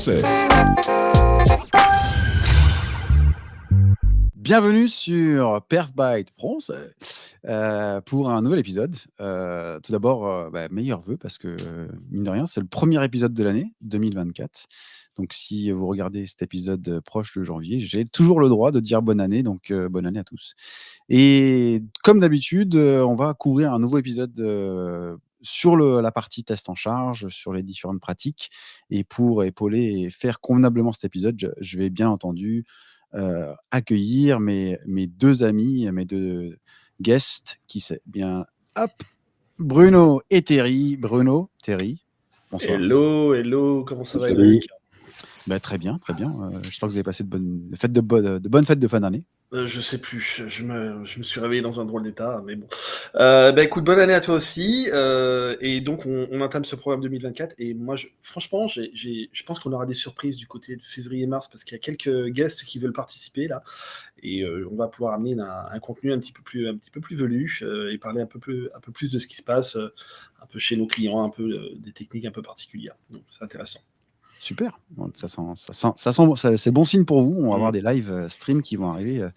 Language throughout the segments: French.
français. Bienvenue sur Perfbyte France pour un nouvel épisode. Tout d'abord, meilleurs vœux parce que, mine de rien, c'est le premier épisode de l'année 2024. Donc si vous regardez cet épisode proche de janvier, j'ai toujours le droit de dire bonne année, donc bonne année à tous. Et comme d'habitude, on va couvrir un nouveau épisode sur la partie test en charge, sur les différentes pratiques. Et pour épauler et faire convenablement cet épisode, je vais bien entendu accueillir mes deux amis, mes deux guests, qui c'est bien, hop, Bruno et Terry. Bruno, Terry, bonsoir. Hello, comment ça va, Salut. Émeric? Très bien, très bien. J'espère que vous avez passé de bonnes fêtes de fin d'année. Je sais plus, je me suis réveillé dans un drôle d'état, mais bon. Écoute, bonne année à toi aussi. Et donc, on entame ce programme 2024. Et moi, franchement, je pense qu'on aura des surprises du côté de février-mars parce qu'il y a quelques guests qui veulent participer là. Et on va pouvoir amener un contenu un petit peu plus velu et parler un peu plus de ce qui se passe un peu chez nos clients, un peu des techniques un peu particulières. Donc, c'est intéressant. Super, bon, c'est bon signe pour vous. On va avoir des live streams qui vont arriver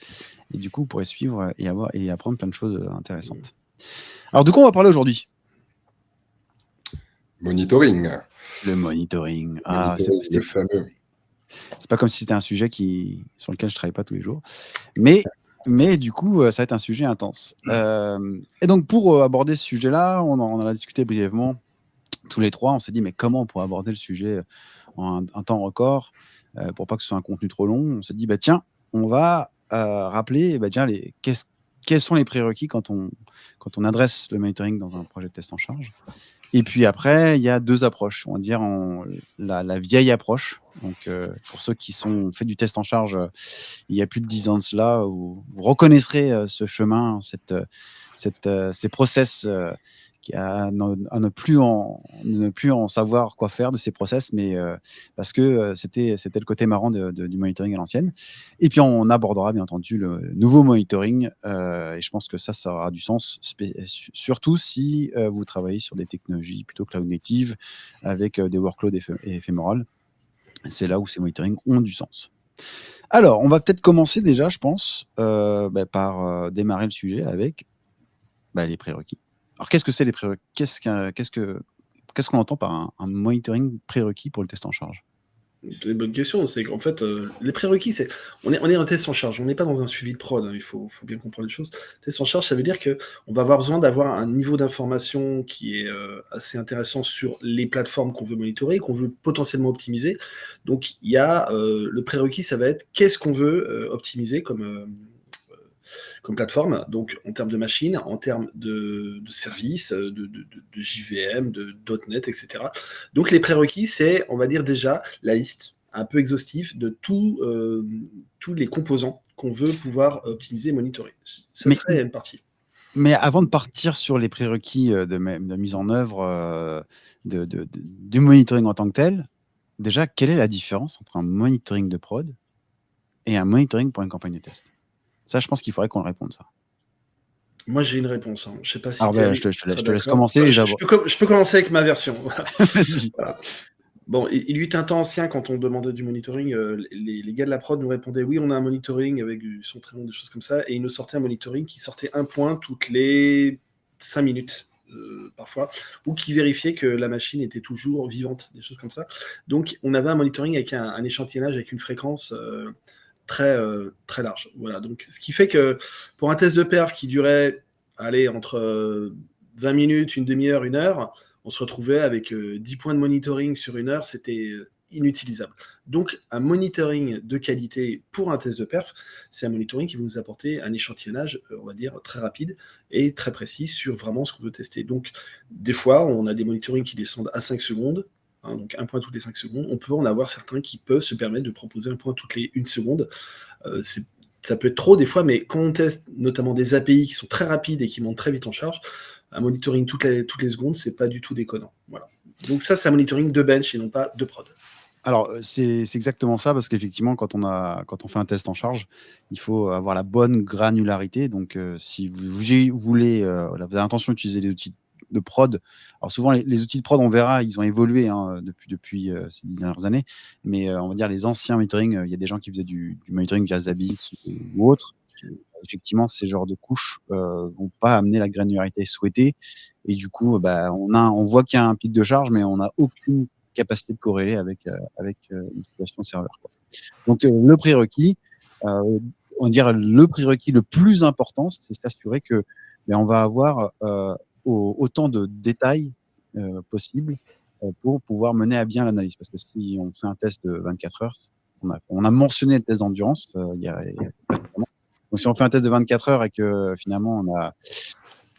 et du coup, vous pourrez suivre et apprendre plein de choses intéressantes. Alors, de quoi on va parler aujourd'hui? Monitoring. Le monitoring. Le fameux. C'est pas comme si c'était un sujet sur lequel je travaille pas tous les jours. Mais du coup, ça va être un sujet intense. Et donc, pour aborder ce sujet-là, on en a discuté brièvement tous les trois. On s'est dit, mais comment on pourrait aborder le sujet en un temps record pour pas que ce soit un contenu trop long? On s'est dit, tiens, on va rappeler quels sont les prérequis quand on adresse le monitoring dans un projet de test en charge. Et puis après, il y a deux approches. On va dire la vieille approche. Donc, pour ceux qui ont fait du test en charge il y a plus de 10 ans de cela, vous reconnaîtrez ce chemin, ces process à ne plus en savoir quoi faire de ces process, mais parce que c'était le côté marrant du monitoring à l'ancienne. Et puis on abordera bien entendu le nouveau monitoring, et je pense que ça aura du sens, surtout si vous travaillez sur des technologies plutôt cloud native avec des workloads éphémérales. C'est là où ces monitorings ont du sens. Alors, on va peut-être commencer déjà, je pense, par démarrer le sujet avec les prérequis. Alors, qu'est-ce que c'est les prérequis? Qu'est-ce qu'on entend par un monitoring prérequis pour le test en charge? C'est une bonne question. C'est qu'en fait, les prérequis, on est en test en charge. On n'est pas dans un suivi de prod. Il faut bien comprendre les choses. Test en charge, ça veut dire qu'on va avoir besoin d'avoir un niveau d'information qui est assez intéressant sur les plateformes qu'on veut monitorer, qu'on veut potentiellement optimiser. Donc, il y a le prérequis, ça va être qu'est-ce qu'on veut optimiser comme plateforme, donc en termes de machines, en termes de services, de JVM, de .NET, etc. Donc les prérequis, c'est, on va dire déjà, la liste un peu exhaustive de tous les composants qu'on veut pouvoir optimiser et monitorer. Ça serait une partie. Mais avant de partir sur les prérequis de mise en œuvre du monitoring en tant que tel, déjà, quelle est la différence entre un monitoring de prod et un monitoring pour une campagne de test? Ça, je pense qu'il faudrait qu'on réponde, ça. Moi, j'ai une réponse. Je sais pas si je te laisse commencer. Je peux commencer avec ma version. Vas-y. Voilà. Bon, il eut un temps ancien, quand on demandait du monitoring, les gars de la prod nous répondaient oui, on a un monitoring avec du son très long, des choses comme ça, et ils nous sortaient un monitoring qui sortait un point toutes les 5 minutes. Parfois, ou qui vérifiait que la machine était toujours vivante, des choses comme ça. Donc, on avait un monitoring avec un échantillonnage avec une fréquence très large. Voilà. Donc, ce qui fait que pour un test de perf qui durait entre 20 minutes, une demi-heure, une heure, on se retrouvait avec 10 points de monitoring sur une heure, c'était inutilisable. Donc, un monitoring de qualité pour un test de perf, c'est un monitoring qui va nous apporter un échantillonnage, on va dire, très rapide et très précis sur vraiment ce qu'on veut tester. Donc, des fois, on a des monitorings qui descendent à 5 secondes, donc un point toutes les 5 secondes. On peut en avoir certains qui peuvent se permettre de proposer un point toutes les 1 seconde. Ça peut être trop des fois, mais quand on teste notamment des API qui sont très rapides et qui montent très vite en charge, un monitoring toutes les secondes, c'est pas du tout déconnant. Voilà. Donc ça, c'est un monitoring de bench et non pas de prod. Alors, c'est exactement ça, parce qu'effectivement, quand on fait un test en charge, il faut avoir la bonne granularité. Donc, si vous avez l'intention d'utiliser des outils de prod. Alors souvent, les outils de prod, on verra, ils ont évolué depuis ces 10 dernières années. Mais on va dire les anciens monitoring, il y a des gens qui faisaient du monitoring via Zabbix ou autre. Effectivement, ces genres de couches vont pas amener la granularité souhaitée. Et du coup, on voit qu'il y a un pic de charge, mais on n'a aucune capacité de corréler avec une situation serveur, quoi. Donc, le prérequis, on va dire le prérequis le plus important, c'est s'assurer que on va avoir autant de détails possibles pour pouvoir mener à bien l'analyse. Parce que si on fait un test de 24 heures, on a mentionné le test d'endurance précédemment. Donc, si on fait un test de 24 heures et que finalement on n'a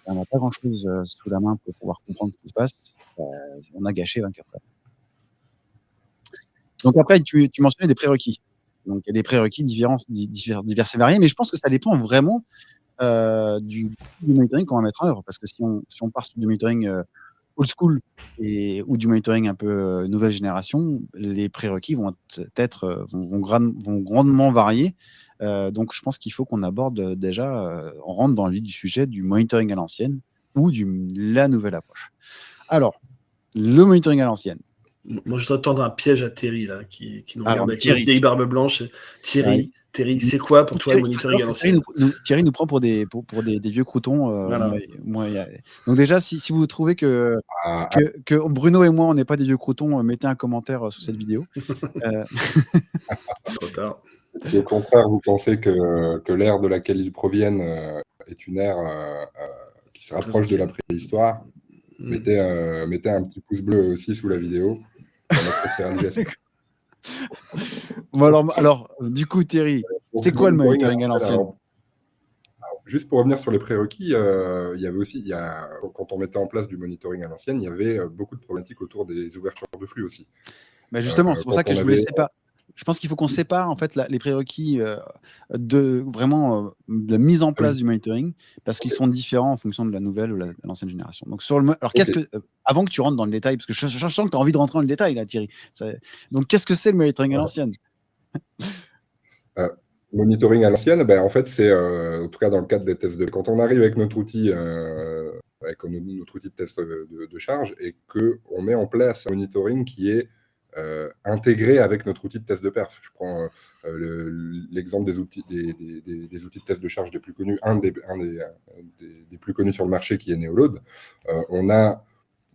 pas grand-chose sous la main pour pouvoir comprendre ce qui se passe, on a gâché 24 heures. Donc après, tu mentionnais des prérequis. Donc il y a des prérequis divers et variés, mais je pense que ça dépend vraiment du monitoring qu'on va mettre en œuvre. Parce que si on part sur du monitoring old school ou du monitoring un peu nouvelle génération, les prérequis vont grandement varier. Donc je pense qu'il faut qu'on aborde déjà, on rentre dans le vif du sujet du monitoring à l'ancienne ou la nouvelle approche. Alors, le monitoring à l'ancienne. Moi, je dois tendre un piège à Thierry, là, qui nous regarde avec une vieille barbe blanche. Thierry, c'est quoi pour toi le monitoring à l'ancienne ? Thierry nous prend pour des vieux croutons. Voilà. Donc déjà, si vous trouvez que Bruno et moi, on n'est pas des vieux croutons, mettez un commentaire sous cette vidéo. Trop tard. Si au contraire, vous pensez que l'ère de laquelle ils proviennent est une ère qui se rapproche de la préhistoire, mettez un petit pouce bleu aussi sous la vidéo. Bon, alors, du coup, Thierry, c'est quoi le monitoring à l'ancienne ? Juste pour revenir sur les prérequis, il y avait aussi, quand on mettait en place du monitoring à l'ancienne, il y avait beaucoup de problématiques autour des ouvertures de flux aussi. Justement, c'est pour ça que je voulais séparer. Je pense qu'il faut qu'on sépare en fait les prérequis de la mise en place du monitoring, parce qu'ils sont différents en fonction de la nouvelle ou l'ancienne génération. Donc alors avant que tu rentres dans le détail, parce que je sens que tu as envie de rentrer dans le détail là, Thierry. Donc qu'est-ce que c'est le monitoring à l'ancienne ? Monitoring à l'ancienne, en fait, c'est en tout cas dans le cadre des tests quand on arrive avec notre outil, notre outil de test de charge, et qu'on met en place un monitoring qui est intégré avec notre outil de test de perf. Je prends l'exemple des outils de test de charge les plus connus, un des plus connus sur le marché, qui est Neoload. On a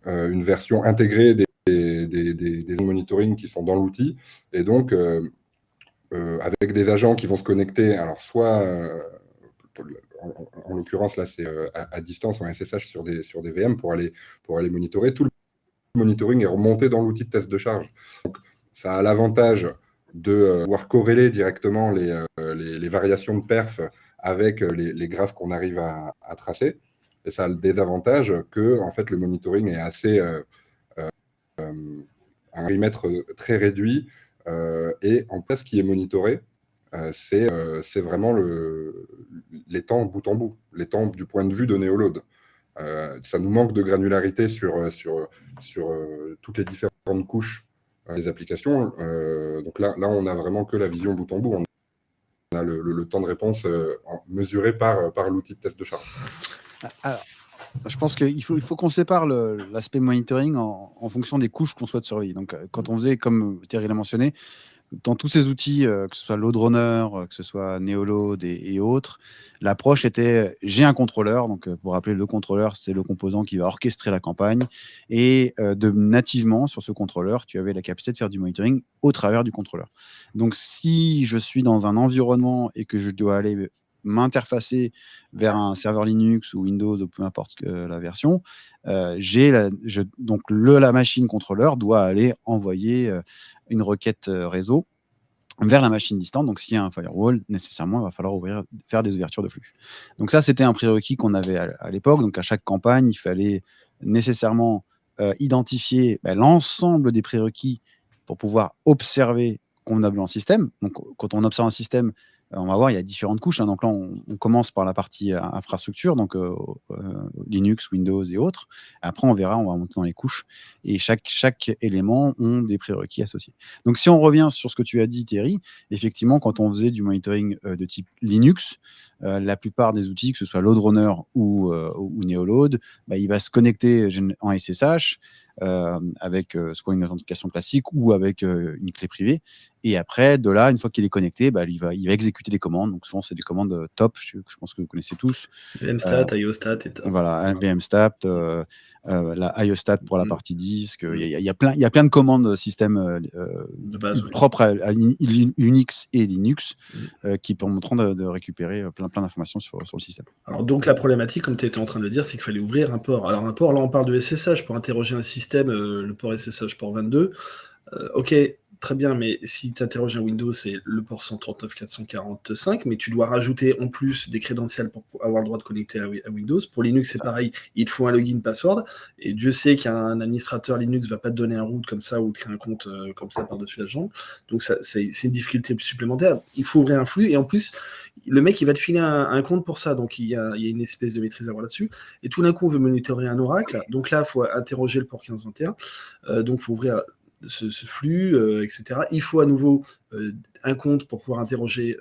une version intégrée des monitoring qui sont dans l'outil, et donc avec des agents qui vont se connecter, alors soit en l'occurrence là c'est à distance en SSH sur des VM pour aller monitorer. Tout le monitoring est remonté dans l'outil de test de charge. Donc ça a l'avantage de pouvoir corréler directement les variations de perf avec les graphes qu'on arrive à tracer. Et ça a le désavantage que en fait le monitoring est assez un périmètre très réduit. Et en fait, ce qui est monitoré, c'est vraiment les temps bout en bout, les temps du point de vue de Neoload. Ça nous manque de granularité sur toutes les différentes couches des applications. Donc là, on n'a vraiment que la vision bout en bout. On a le temps de réponse mesuré par l'outil de test de charge. Alors, je pense qu'il faut qu'on sépare l'aspect monitoring en fonction des couches qu'on souhaite surveiller. Donc, quand on faisait, comme Thierry l'a mentionné, dans tous ces outils, que ce soit LoadRunner, que ce soit Neoload et autres, l'approche était j'ai un contrôleur. Donc, pour rappeler, le contrôleur, c'est le composant qui va orchestrer la campagne. Et nativement, sur ce contrôleur, tu avais la capacité de faire du monitoring au travers du contrôleur. Donc, si je suis dans un environnement et que je dois aller m'interfacer vers un serveur Linux ou Windows ou peu importe la version, donc la machine contrôleur doit aller envoyer une requête réseau vers la machine distante. Donc s'il y a un firewall, nécessairement il va falloir faire des ouvertures de flux. Donc ça, c'était un prérequis qu'on avait à l'époque. Donc à chaque campagne, il fallait nécessairement identifier l'ensemble des prérequis pour pouvoir observer convenablement le système. Donc quand on observe un système, On va voir, il y a différentes couches. Donc là, on commence par la partie infrastructure, donc Linux, Windows et autres. Après, on verra, on va monter dans les couches. Et chaque élément ont des prérequis associés. Donc si on revient sur ce que tu as dit, Thierry, effectivement, quand on faisait du monitoring de type Linux, la plupart des outils, que ce soit LoadRunner ou Neoload, il va se connecter en SSH avec soit une authentification classique ou avec une clé privée. Et après, de là, une fois qu'il est connecté, il va exécuter des commandes. Donc souvent, c'est des commandes top, je pense que vous connaissez tous. VMstat, IOStat et top. Voilà, VMstat, la IOStat pour la partie disque. Il y a plein de commandes système de base, propres à Unix et Linux qui permettront de récupérer plein d'informations sur le système. Alors donc la problématique, comme tu étais en train de le dire, c'est qu'il fallait ouvrir un port. Alors un port, là on parle de SSH pour interroger un système, le port SSH port 22. Ok, très bien, mais si tu interroges un Windows, c'est le port 139.445, mais tu dois rajouter en plus des crédentials pour avoir le droit de connecter à Windows. Pour Linux, c'est pareil, il te faut un login password, et Dieu sait qu'un administrateur Linux va pas te donner un root comme ça ou te créer un compte comme ça par-dessus la jambe. Donc c'est une difficulté supplémentaire. Il faut ouvrir un flux, et en plus, le mec, il va te filer un compte pour ça, donc il y a une espèce de maîtrise à avoir là-dessus. Et tout d'un coup, on veut monitorer un Oracle, donc là, il faut interroger le port 1521, donc il faut ouvrir ce flux, etc. Il faut à nouveau un compte pour pouvoir interroger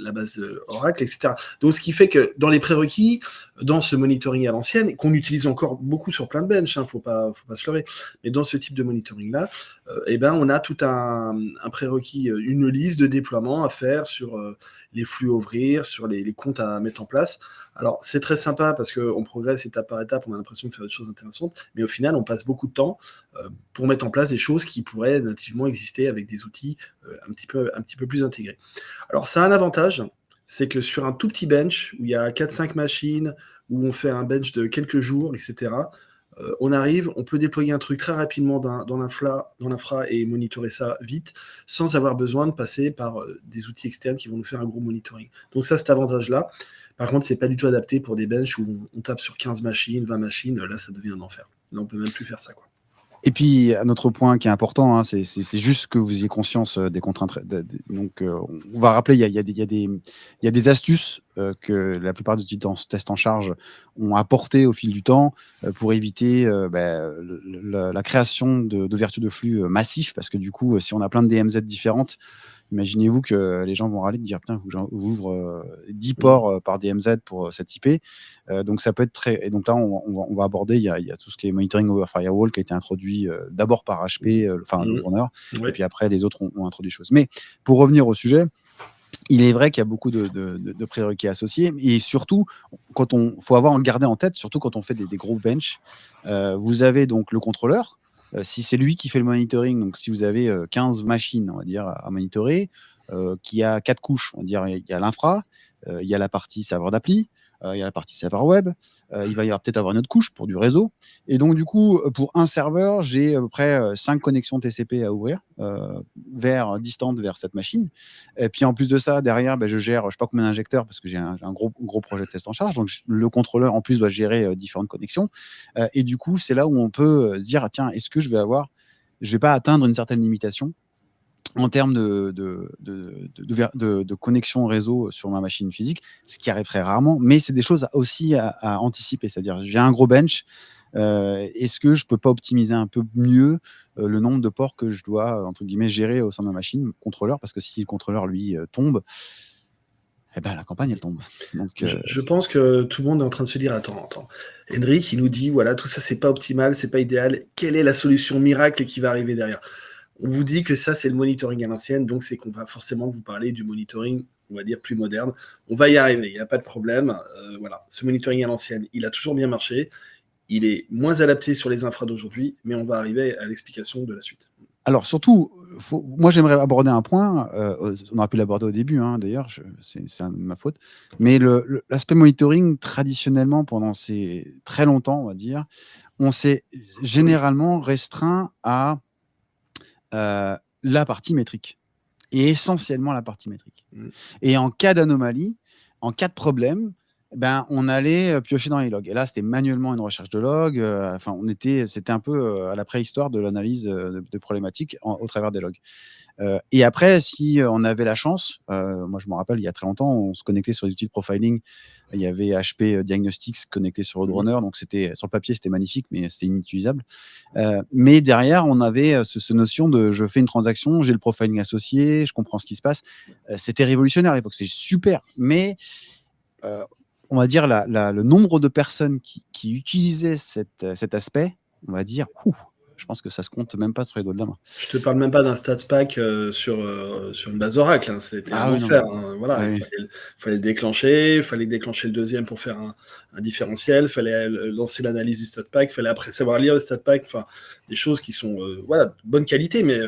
la base Oracle, etc. Donc, ce qui fait que dans les prérequis, dans ce monitoring à l'ancienne, qu'on utilise encore beaucoup sur plein de bench, faut pas se leurrer, mais dans ce type de monitoring-là, on a tout un prérequis, une liste de déploiements à faire sur les flux à ouvrir, sur les comptes à mettre en place. Alors, c'est très sympa parce qu'on progresse étape par étape, on a l'impression de faire des choses intéressantes, mais au final, on passe beaucoup de temps pour mettre en place des choses qui pourraient nativement exister avec des outils un petit peu plus intégrés. Alors, ça a un avantage, c'est que sur un tout petit bench, où il y a 4-5 machines, où on fait un bench de quelques jours, etc., on peut déployer un truc très rapidement dans l'infra et monitorer ça vite, sans avoir besoin de passer par des outils externes qui vont nous faire un gros monitoring. Donc ça, cet avantage-là. Par contre, c'est pas du tout adapté pour des benches où on tape sur 15 machines, 20 machines, là, ça devient un enfer. Là, on peut même plus faire ça, quoi. Et puis, un autre point qui est important, c'est juste que vous ayez conscience des contraintes. Donc, on va rappeler, il y a des astuces que la plupart des utilisateurs tests en charge ont apportées au fil du temps pour éviter la création d'ouverture de flux massifs, parce que du coup, si on a plein de DMZ différentes, imaginez-vous que les gens vont râler de dire putain, j'ouvre 10 ports par DMZ pour cette IP. Donc ça peut être très. Et donc là, on va aborder. Il y a tout ce qui est monitoring over firewall qui a été introduit d'abord par HP, LoadRunner, et puis après les autres ont introduit des choses. Mais pour revenir au sujet, il est vrai qu'il y a beaucoup de prérequis associés, et surtout, faut avoir le garder en tête, surtout quand on fait des gros bench. Vous avez donc le contrôleur. Si c'est lui qui fait le monitoring, donc si vous avez 15 machines, on va dire, à monitorer, qui a 4 couches, on va dire, il y a l'infra, il y a la partie serveur d'appli, il y a la partie serveur web, il va y avoir peut-être avoir une autre couche pour du réseau. Et donc, du coup, pour un serveur, j'ai à peu près 5 connexions TCP à ouvrir distantes vers cette machine. Et puis, en plus de ça, derrière, je gère, je ne sais pas combien d'injecteurs parce que j'ai un gros projet de test en charge. Donc, le contrôleur, en plus, doit gérer différentes connexions. Et du coup, c'est là où on peut se dire, tiens, est-ce que je vais pas atteindre une certaine limitation en termes de connexion réseau sur ma machine physique, ce qui arrive très rarement, mais c'est des choses aussi à anticiper. C'est-à-dire, j'ai un gros bench, est-ce que je peux pas optimiser un peu mieux le nombre de ports que je dois, entre guillemets, gérer au sein de ma machine, contrôleur, parce que si le contrôleur, lui, tombe, la campagne, elle tombe. Donc, je pense que tout le monde est en train de se dire, attends, Henrik, il nous dit, voilà, tout ça, c'est pas optimal, c'est pas idéal, quelle est la solution miracle qui va arriver derrière ? On vous dit que ça, c'est le monitoring à l'ancienne, donc c'est qu'on va forcément vous parler du monitoring, on va dire, plus moderne. On va y arriver, il n'y a pas de problème. Voilà, ce monitoring à l'ancienne, il a toujours bien marché. Il est moins adapté sur les infras d'aujourd'hui, mais on va arriver à l'explication de la suite. Alors, surtout, moi, j'aimerais aborder un point, on aurait pu l'aborder au début, d'ailleurs, c'est ma faute, mais l'aspect monitoring, traditionnellement, pendant très longtemps, on va dire, on s'est généralement restreint à la partie métrique, et essentiellement la partie métrique. Et en cas d'anomalie, en cas de problème, on allait piocher dans les logs. Et là, c'était manuellement une recherche de logs. C'était un peu à la préhistoire de l'analyse de problématiques au travers des logs. Et après, si on avait la chance, moi je me rappelle, il y a très longtemps, on se connectait sur des outils de profiling. Il y avait HP Diagnostics connecté sur Roadrunner, donc c'était sur le papier, c'était magnifique, mais c'était inutilisable. Mais derrière, on avait ce notion de je fais une transaction, j'ai le profiling associé, je comprends ce qui se passe. C'était révolutionnaire à l'époque, c'est super. Mais on va dire le nombre de personnes qui utilisaient cet aspect, on va dire, je pense que ça se compte même pas sur les doigts de la main. Je te parle même pas d'un stats pack sur une base Oracle, hein. C'était un enfer. Voilà, il fallait le déclencher, il fallait déclencher le deuxième pour faire un différentiel, il fallait lancer l'analyse du stat pack, il fallait après savoir lire le stat pack, enfin des choses qui sont de bonne qualité, mais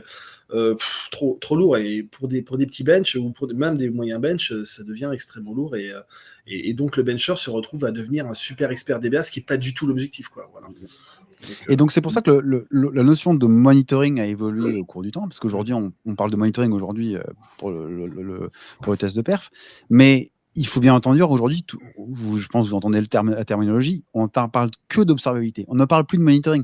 trop lourd. Et pour des petits bench ou même des moyens bench, ça devient extrêmement lourd et donc le bencher se retrouve à devenir un super expert DBA, ce qui n'est pas du tout l'objectif, quoi. Voilà. Et donc c'est pour ça que la notion de monitoring a évolué au cours du temps, parce qu'aujourd'hui on parle de monitoring aujourd'hui pour le test de perf, mais il faut bien entendre aujourd'hui, je pense que vous entendez la terminologie, on ne parle que d'observabilité, on ne parle plus de monitoring.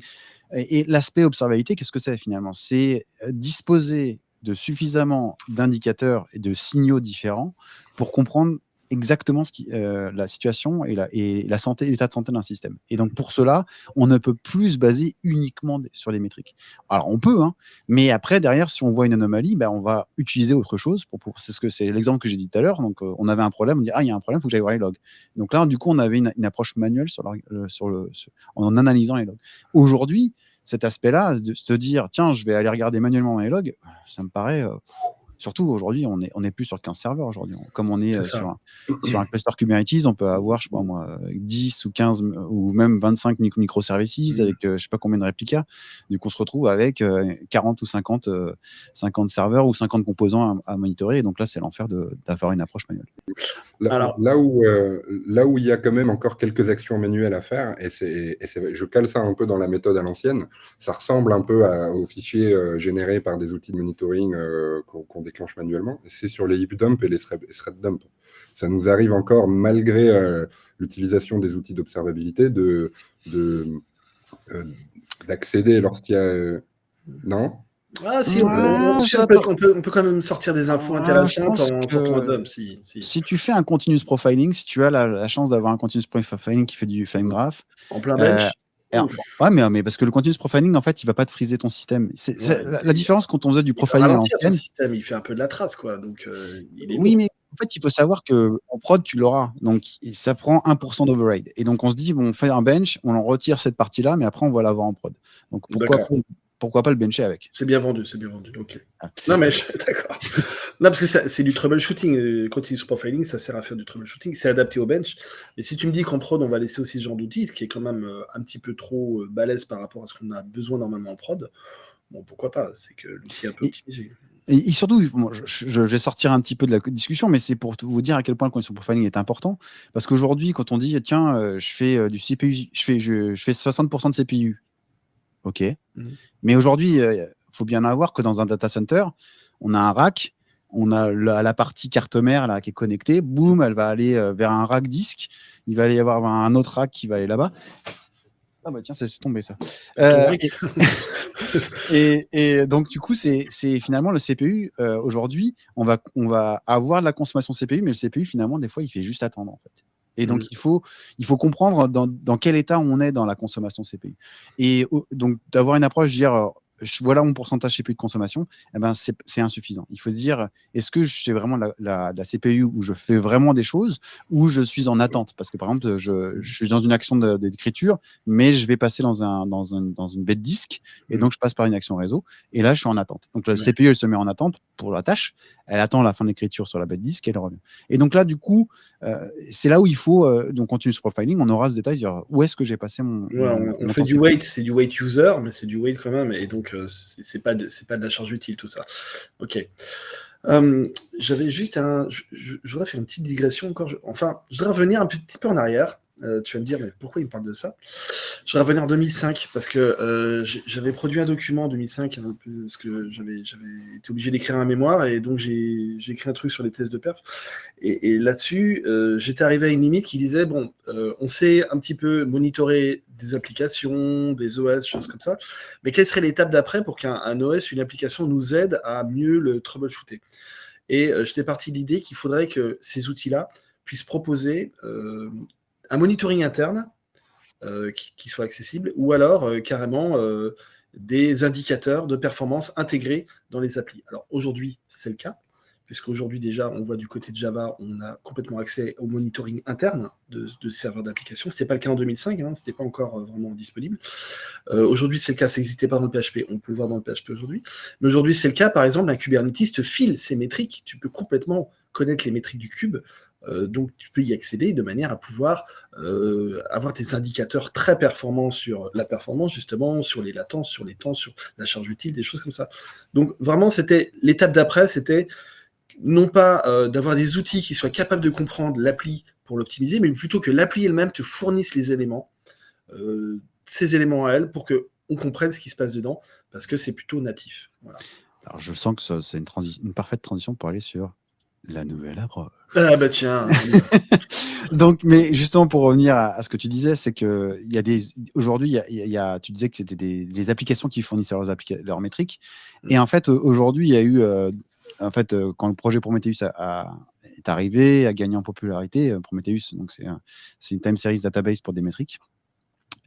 Et l'aspect observabilité, qu'est-ce que c'est finalement? C'est disposer de suffisamment d'indicateurs et de signaux différents pour comprendre exactement la situation et la santé, l'état de santé d'un système. Et donc pour cela, on ne peut plus se baser uniquement sur les métriques. Alors on peut, mais après derrière, si on voit une anomalie, on va utiliser autre chose c'est l'exemple que j'ai dit tout à l'heure. Donc on avait un problème, on dit il y a un problème, il faut que j'aille voir les logs. Donc là, du coup, on avait une approche manuelle en analysant les logs. Aujourd'hui, cet aspect-là, de se dire tiens, je vais aller regarder manuellement dans les logs, ça me paraît. Surtout aujourd'hui, on est plus sur 15 serveurs aujourd'hui. Comme on est sur un cluster Kubernetes, on peut avoir, je sais pas moi, 10 ou 15 ou même 25 microservices avec je sais pas combien de réplicas. Du coup, on se retrouve avec 40 ou 50 serveurs ou 50 composants à monitorer. Et donc là, c'est l'enfer d'avoir une approche manuelle. Là où il y a quand même encore quelques actions manuelles à faire, et je cale ça un peu dans la méthode à l'ancienne, ça ressemble un peu aux fichiers générés par des outils de monitoring qu'on déclenche manuellement, c'est sur les heap dump et les thread dump. Ça nous arrive encore, malgré l'utilisation des outils d'observabilité, d'accéder lorsqu'il y a... Non ? Ah si, on peut quand même sortir des infos intéressantes en sortant un dump. Si tu fais un continuous profiling, si tu as la chance d'avoir un continuous profiling qui fait du flame graph, en plein bench. Mais parce que le continuous profiling, en fait, il va pas te friser ton système. La différence quand on faisait du profiling à l'ancienne, il fait un peu de la trace, quoi. Donc oui, mais en fait, il faut savoir que en prod, tu l'auras. Donc ça prend 1% d'override. Et donc on se dit on fait un bench, on en retire cette partie-là, mais après on va l'avoir en prod. Donc pourquoi pas le bencher avec? C'est bien vendu, ok. Non, mais d'accord. Non, parce que c'est du troubleshooting. Continuous profiling, ça sert à faire du troubleshooting. C'est adapté au bench. Mais si tu me dis qu'en prod, on va laisser aussi ce genre d'outil, ce qui est quand même un petit peu trop balèze par rapport à ce qu'on a besoin normalement en prod, bon, pourquoi pas? C'est que l'outil est un peu optimisé. Et surtout, je vais sortir un petit peu de la discussion, mais c'est pour vous dire à quel point le continuous profiling est important. Parce qu'aujourd'hui, quand on dit, tiens, je fais du CPU, je fais 60% de CPU. OK. Mais aujourd'hui, il faut bien avoir que dans un data center, on a un rack, on a la partie carte mère là, qui est connectée, boum, elle va aller vers un rack disque, il va y avoir un autre rack qui va aller là-bas. Ah bah tiens, c'est tombé ça. Et donc du coup, c'est finalement le CPU, aujourd'hui, on va avoir de la consommation CPU, mais le CPU, finalement, des fois, il fait juste attendre en fait. Et donc, il faut comprendre dans quel état on est dans la consommation CPU. Et donc, d'avoir une approche, dire voilà mon pourcentage CPU de consommation, c'est insuffisant. Il faut se dire, est-ce que je fais vraiment la CPU où je fais vraiment des choses, ou je suis en attente? Parce que, par exemple, je suis dans une action d'écriture, mais je vais passer dans une bête disque, et donc je passe par une action réseau, et là, je suis en attente. Donc, la CPU, elle se met en attente pour la tâche, elle attend la fin de l'écriture sur la bête disque, et elle revient. Et donc là, du coup, c'est là où il faut, donc continuous profiling, on aura ce détail, dire où est-ce que j'ai passé mon... on fait du weight, c'est du weight user, mais c'est du weight quand même, et donc c'est pas de la charge utile, tout ça. Ok. J'avais juste je voudrais faire une petite digression encore. Je voudrais revenir un petit peu en arrière Tu vas me dire, mais pourquoi il me parle de ça? Je vais revenir en 2005, parce que j'avais produit un document en 2005, parce que j'avais été obligé d'écrire un mémoire, et donc j'ai écrit un truc sur les tests de perf. Et là-dessus, j'étais arrivé à une limite qui disait, bon, on sait un petit peu monitorer des applications, des OS, choses comme ça, mais quelle serait l'étape d'après pour qu'un OS, une application, nous aide à mieux le troubleshooter? Et j'étais parti de l'idée qu'il faudrait que ces outils-là puissent proposer un monitoring interne qui soit accessible, ou alors carrément des indicateurs de performance intégrés dans les applis. Alors aujourd'hui, c'est le cas, puisqu'aujourd'hui déjà, on voit du côté de Java, on a complètement accès au monitoring interne de serveurs d'application. Ce n'était pas le cas en 2005, ce n'était pas encore vraiment disponible. Aujourd'hui, c'est le cas, ça n'existait pas dans le PHP, on peut le voir dans le PHP aujourd'hui. Mais aujourd'hui, c'est le cas, par exemple, un Kubernetes te file ses métriques, tu peux complètement connaître les métriques du cube, donc tu peux y accéder de manière à pouvoir avoir des indicateurs très performants sur la performance, justement, sur les latences, sur les temps, sur la charge utile, des choses comme ça. Donc vraiment, c'était l'étape d'après, c'était non pas d'avoir des outils qui soient capables de comprendre l'appli pour l'optimiser, mais plutôt que l'appli elle-même te fournisse les éléments, ces éléments à elle, pour qu'on comprenne ce qui se passe dedans, parce que c'est plutôt natif. Voilà. Alors, je sens que c'est une parfaite transition pour aller sur la nouvelle approche. Ah bah tiens. Donc, mais justement pour revenir à ce que tu disais, c'est que aujourd'hui, tu disais que c'était les applications qui fournissent leurs métriques. Et en fait, aujourd'hui, il y a eu, quand le projet Prometheus est arrivé, a gagné en popularité, Prometheus, donc c'est une time series database pour des métriques.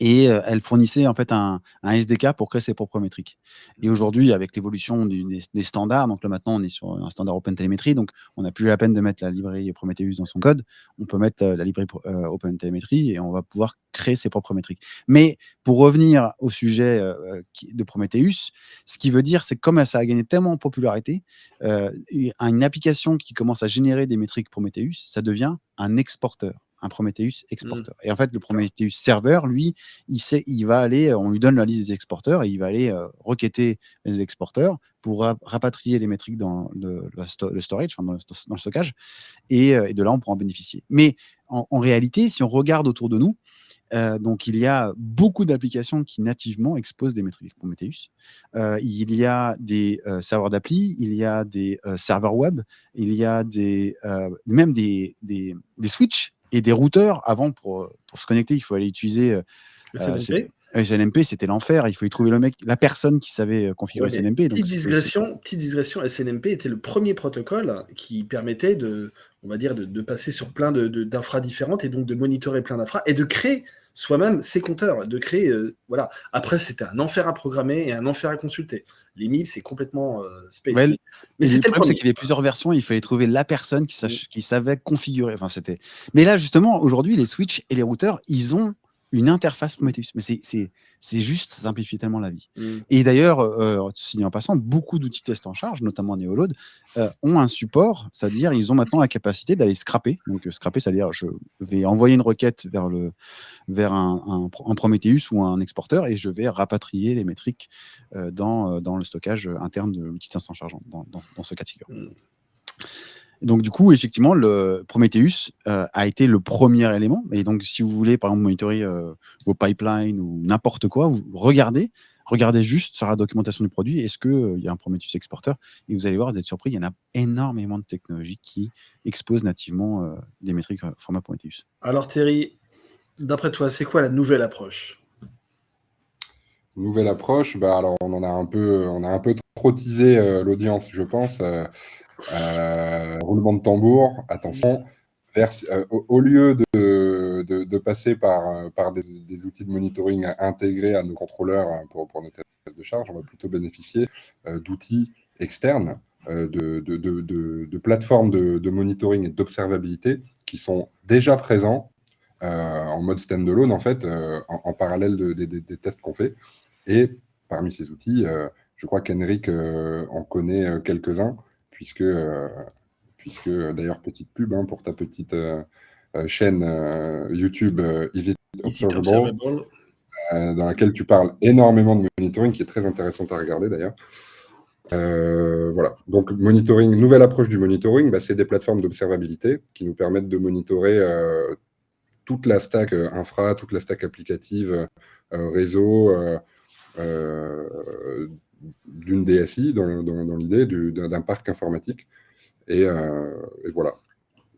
Et elle fournissait en fait un SDK pour créer ses propres métriques. Et aujourd'hui, avec l'évolution des standards, donc là maintenant on est sur un standard OpenTelemetry, donc on n'a plus la peine de mettre la librairie Prometheus dans son code, on peut mettre la librairie OpenTelemetry et on va pouvoir créer ses propres métriques. Mais pour revenir au sujet de Prometheus, ce qui veut dire, c'est que comme ça a gagné tellement en popularité, une application qui commence à générer des métriques Prometheus, ça devient un exporteur. Un Prometheus exporteur. Et en fait, le Prometheus serveur, lui, il va aller, on lui donne la liste des exporteurs et il va aller requêter les exporteurs pour rapatrier les métriques dans le storage, dans le stockage, et de là, on pourra en bénéficier. Mais en réalité, si on regarde autour de nous, donc il y a beaucoup d'applications qui nativement exposent des métriques Prometheus. Il y a des serveurs d'appli, il y a des serveurs web, il y a même des switches et des routeurs. Avant, pour se connecter, il faut aller utiliser SNMP, c'était l'enfer. Il fallait trouver la personne qui savait configurer SNMP. Petite digression, SNMP était le premier protocole qui permettait de passer sur plein d'infras différentes et donc de monitorer plein d'infras et de créer soi-même ses compteurs, de créer, voilà. Après, c'était un enfer à programmer et un enfer à consulter. Les MIB, c'est complètement space. Ouais, mais c'était le problème, c'est qu'il y avait plusieurs versions. Il fallait trouver la personne qui savait configurer. Enfin, c'était. Mais là, justement, aujourd'hui, les switches et les routeurs, ils ont une interface Prometheus. Mais c'est juste, ça simplifie tellement la vie. Et d'ailleurs, en passant, beaucoup d'outils test en charge, notamment Neoload, ont un support, c'est-à-dire ils ont maintenant la capacité d'aller scraper. Donc scraper, c'est-à-dire je vais envoyer une requête vers un Prometheus ou un exporteur et je vais rapatrier les métriques dans le stockage interne de l'outil test en charge dans ce cas de figure. Donc, du coup, effectivement, le Prometheus a été le premier élément. Et donc, si vous voulez, par exemple, monitorer vos pipelines ou n'importe quoi, vous regardez juste sur la documentation du produit, est-ce qu'il y a un Prometheus exporteur? Et vous allez voir, vous êtes surpris, il y en a énormément de technologies qui exposent nativement des métriques format Prometheus. Alors, Thierry, d'après toi, c'est quoi la nouvelle approche? Nouvelle approche, alors on a un peu trop teasé l'audience, je pense. Roulement de tambour, attention, au lieu de passer par des outils de monitoring intégrés à nos contrôleurs pour nos tests de charge, on va plutôt bénéficier d'outils externes, de plateformes de monitoring et d'observabilité qui sont déjà présents en mode standalone, en fait, en parallèle des tests qu'on fait. Et parmi ces outils, je crois qu'Henrik en connaît quelques-uns, puisque d'ailleurs, petite pub pour ta petite chaîne YouTube Is It Observable, dans laquelle tu parles énormément de monitoring, qui est très intéressante à regarder d'ailleurs. Voilà, donc monitoring, nouvelle approche du monitoring, c'est des plateformes d'observabilité qui nous permettent de monitorer toute la stack infra, toute la stack applicative, réseau d'une DSI dans l'idée d'un parc informatique. Et voilà.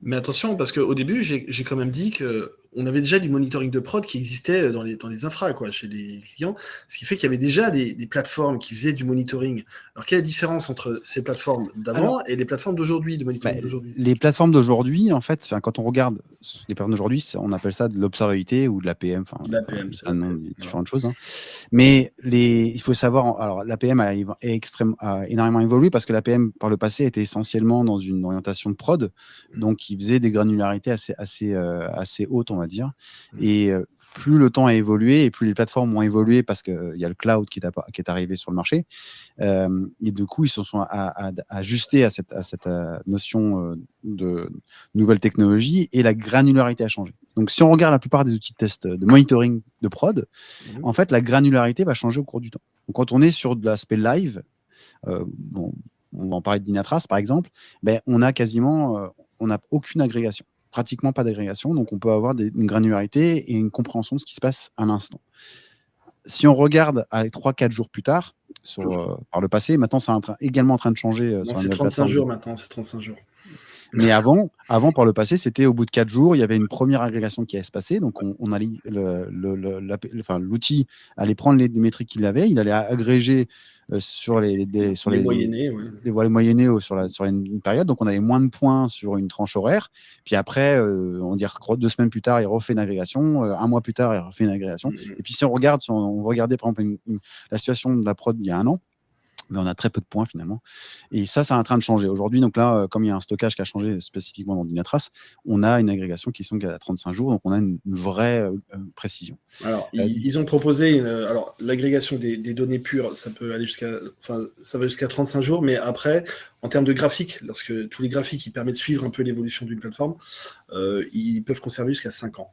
Mais attention, parce qu'au début, j'ai quand même dit qu'on avait déjà du monitoring de prod qui existait dans les infras, quoi, chez les clients, ce qui fait qu'il y avait déjà des plateformes qui faisaient du monitoring. Alors, quelle est la différence entre ces plateformes d'avant et les plateformes d'aujourd'hui, de monitoring d'aujourd'hui ? Les plateformes d'aujourd'hui, en fait, quand on regarde les plateformes d'aujourd'hui, on appelle ça de l'observabilité ou de l'APM, différentes choses. Hein. Mais il faut savoir, alors l'APM a énormément évolué parce que l'APM, par le passé, était essentiellement dans une orientation de prod, donc il faisait des granularités assez hautes, on va dire. Et plus le temps a évolué et plus les plateformes ont évolué parce qu'il y a le cloud qui est arrivé sur le marché. Et du coup, ils se sont ajustés à cette notion de nouvelle technologie et la granularité a changé. Donc, si on regarde la plupart des outils de test de monitoring de prod, en fait, la granularité va changer au cours du temps. Donc, quand on est sur de l'aspect live, on va en parler de Dynatrace par exemple, on a on n'a aucune agrégation. Pratiquement pas d'agrégation, donc on peut avoir une granularité et une compréhension de ce qui se passe à l'instant. Si on regarde à 3-4 jours plus tard, par le passé, maintenant c'est également en train de changer. C'est 35 jours maintenant, c'est 35 jours. Mais avant, par le passé, c'était au bout de 4 jours, il y avait une première agrégation qui allait se passer. Donc, l'outil allait prendre les métriques qu'il avait, il allait agréger sur les moyennés, les moyennés sur une période. Donc, on avait moins de points sur une tranche horaire. Puis après, on dirait 2 semaines plus tard, il refait une agrégation. 1 mois plus tard, il refait une agrégation. Et puis, si on regardait par exemple la situation de la prod il y a 1 an, mais on a très peu de points finalement. Et ça est en train de changer. Aujourd'hui, donc là, comme il y a un stockage qui a changé spécifiquement dans Dynatrace, on a une agrégation qui sont à 35 jours, donc on a une vraie précision. Alors, ils ont proposé alors l'agrégation des données pures, ça peut aller ça va jusqu'à 35 jours, mais après, en termes de graphiques, lorsque tous les graphiques qui permettent de suivre un peu l'évolution d'une plateforme, ils peuvent conserver jusqu'à 5 ans.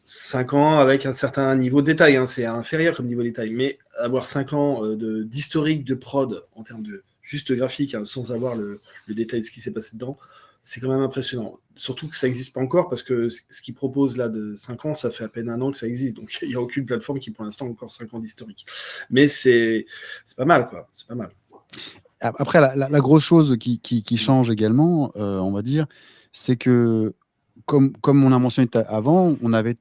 5 ans avec un certain niveau de détail, hein, c'est inférieur comme niveau de détail, mais avoir 5 ans d'historique de prod en termes de juste graphique, hein, sans avoir le détail de ce qui s'est passé dedans, c'est quand même impressionnant. Surtout que ça n'existe pas encore, parce que ce qu'ils proposent là de 5 ans, ça fait à peine 1 an que ça existe, donc il n'y a aucune plateforme qui pour l'instant a encore 5 ans d'historique. Mais c'est pas mal, quoi. C'est pas mal. Après, la grosse chose qui change également, on va dire, c'est que comme on a mentionné avant, on avait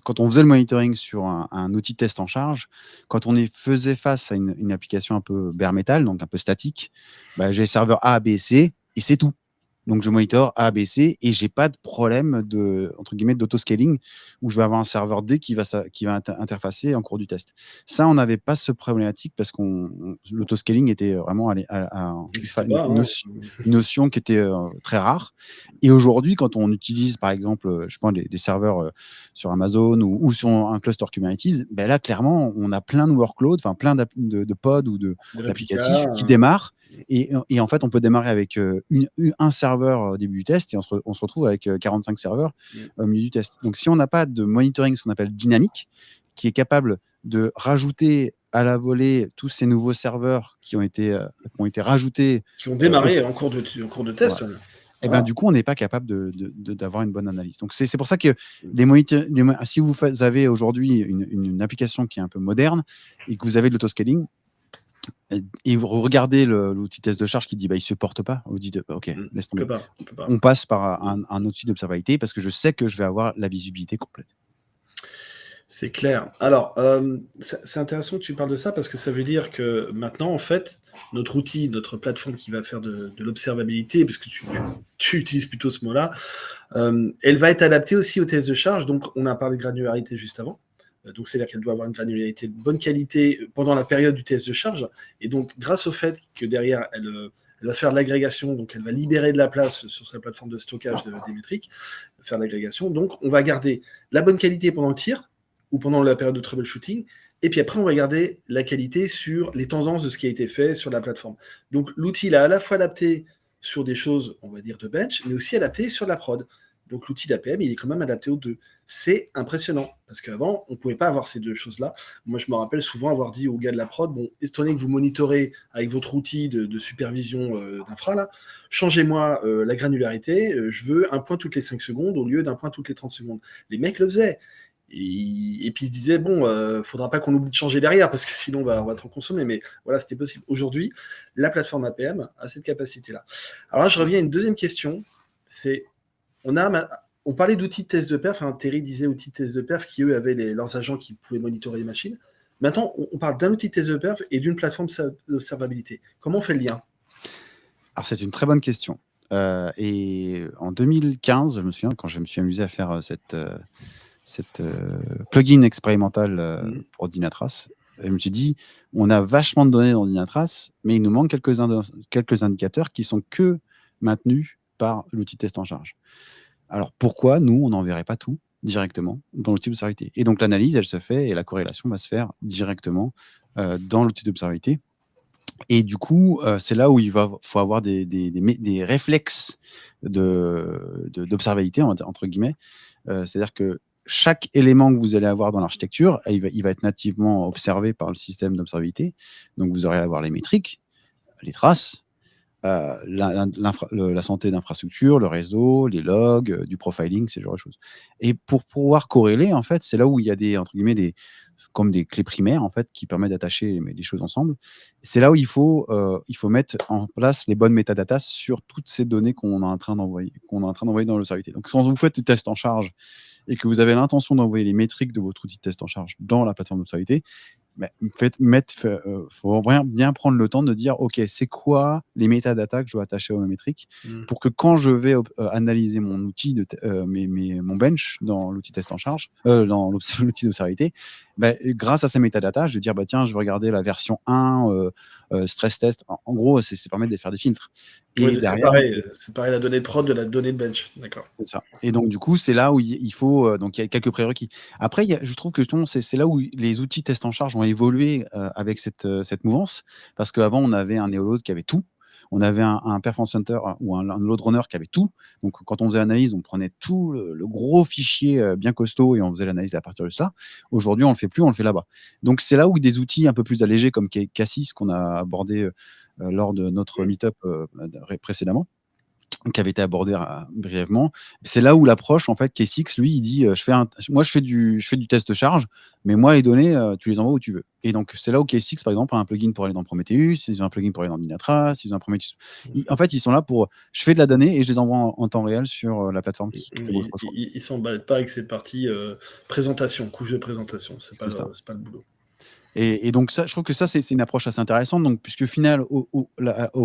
quand on faisait le monitoring sur un outil de test en charge, quand on faisait face à une application un peu bare metal, donc un peu statique, j'ai les serveurs A, B, C et c'est tout. Donc je monitor A, B, C et j'ai pas de problème entre guillemets d'autoscaling où je vais avoir un serveur D qui va interfacer en cours du test. Ça, on n'avait pas ce problématique parce l'autoscaling était vraiment une notion qui était très rare. Et aujourd'hui, quand on utilise par exemple, je pense des serveurs sur Amazon ou sur un cluster Kubernetes, là clairement, on a plein de workloads, enfin plein de pods ou d'applicatifs qui démarrent. Et en fait, on peut démarrer avec un serveur au début du test et on se retrouve avec 45 serveurs au milieu du test. Donc, si on n'a pas de monitoring, ce qu'on appelle dynamique, qui est capable de rajouter à la volée tous ces nouveaux serveurs qui ont été rajoutés. Qui ont démarré en cours de test. Voilà. Et du coup, on n'est pas capable d'avoir une bonne analyse. Donc, c'est pour ça que si vous avez aujourd'hui une application qui est un peu moderne et que vous avez de l'autoscaling, et vous regardez l'outil test de charge qui dit il ne supporte pas, vous dites ok, laisse tomber. On passe par un outil d'observabilité parce que je sais que je vais avoir la visibilité complète. C'est clair. Alors, c'est intéressant que tu parles de ça parce que ça veut dire que maintenant, en fait, notre outil, notre plateforme qui va faire de l'observabilité, parce que tu utilises plutôt ce mot-là, elle va être adaptée aussi au test de charge. Donc, on a parlé de granularité juste avant. Donc, c'est-à-dire qu'elle doit avoir une granularité de bonne qualité pendant la période du test de charge. Et donc, grâce au fait que derrière, elle va faire de l'agrégation, donc elle va libérer de la place sur sa plateforme de stockage des métriques, faire de l'agrégation. Donc, on va garder la bonne qualité pendant le tir ou pendant la période de troubleshooting. Et puis après, on va garder la qualité sur les tendances de ce qui a été fait sur la plateforme. Donc, l'outil, il a à la fois adapté sur des choses, on va dire, de bench, mais aussi adapté sur la prod. Donc l'outil d'APM, il est quand même adapté aux deux. C'est impressionnant, parce qu'avant, on ne pouvait pas avoir ces deux choses-là. Moi, je me rappelle souvent avoir dit aux gars de la prod, bon, étant donné que vous monitorez avec votre outil de supervision d'infra, là, changez-moi la granularité, je veux un point toutes les 5 secondes au lieu d'un point toutes les 30 secondes. Les mecs le faisaient. Et puis ils se disaient, bon, faudra pas qu'on oublie de changer derrière, parce que sinon on va trop consommer. Mais voilà, c'était possible. Aujourd'hui, la plateforme APM a cette capacité-là. Alors là, je reviens à une deuxième question. C'est, on parlait d'outils de test de perf, Terry disait outils de test de perf qui, eux, avaient leurs agents qui pouvaient monitorer les machines. Maintenant, on parle d'un outil de test de perf et d'une plateforme d'observabilité. Comment on fait le lien? Alors, c'est une très bonne question. Et en 2015, je me souviens, quand je me suis amusé à faire cette plugin expérimental pour Dynatrace, je me suis dit, on a vachement de données dans Dynatrace, mais il nous manque quelques indicateurs qui sont que maintenus par l'outil de test en charge. Alors pourquoi nous, on n'enverrait pas tout directement dans l'outil d'observabilité? Et donc l'analyse, elle se fait et la corrélation va se faire directement dans l'outil d'observabilité. Et du coup, c'est là où il faut avoir des réflexes d'observabilité, entre guillemets. C'est-à-dire que chaque élément que vous allez avoir dans l'architecture, il va être nativement observé par le système d'observabilité. Donc vous aurez à avoir les métriques, les traces, la santé d'infrastructure, le réseau, les logs, du profiling, ce genre de choses. Et pour pouvoir corréler, en fait, c'est là où il y a entre guillemets, comme des clés primaires, en fait, qui permettent d'attacher les choses ensemble. C'est là où il faut mettre en place les bonnes métadatas sur toutes ces données qu'on est en train d'envoyer dans l'observabilité. Donc, quand vous faites le test en charge et que vous avez l'intention d'envoyer les métriques de votre outil de test en charge dans la plateforme d'observabilité, faut bien prendre le temps de dire, OK, c'est quoi les métadatas que je dois attacher aux métriques pour que quand je vais analyser mon outil, mon bench dans l'outil test en charge, dans l'outil d'observabilité, grâce à ces métadatas, je vais dire, tiens, je vais regarder la version 1, stress test. En gros, c'est permettre de faire des filtres. Et oui, derrière, c'est pareil la donnée de prod de la donnée de bench. D'accord. C'est ça. Et donc, du coup, c'est là où il faut. Donc, il y a quelques prérequis. Après, je trouve que c'est là où les outils test en charge ont évolué avec cette mouvance. Parce qu'avant, on avait un Neoload qui avait tout. On avait un Performance Center ou un load runner qui avait tout. Donc, quand on faisait l'analyse, on prenait tout le gros fichier bien costaud et on faisait l'analyse à partir de ça. Aujourd'hui, on ne le fait plus, on le fait là-bas. Donc, c'est là où des outils un peu plus allégés comme Cassis, qu'on a abordé lors de notre meet-up précédemment, qui avait été abordé brièvement, c'est là où l'approche, en fait, K6, lui, il dit, moi, je fais du test de charge, mais moi, les données, tu les envoies où tu veux. Et donc, c'est là où K6, par exemple, a un plugin pour aller dans Prometheus, ils ont un plugin pour aller dans Dynatrace, ils ont un Prometheus. En fait, ils sont là pour, je fais de la donnée et je les envoie en temps réel sur la plateforme qui est votre choix. Ils s'emballent pas avec ces parties présentation, couche de présentation, c'est pas le boulot. Et donc, ça, je trouve que ça, c'est une approche assez intéressante. Donc, puisque au final, au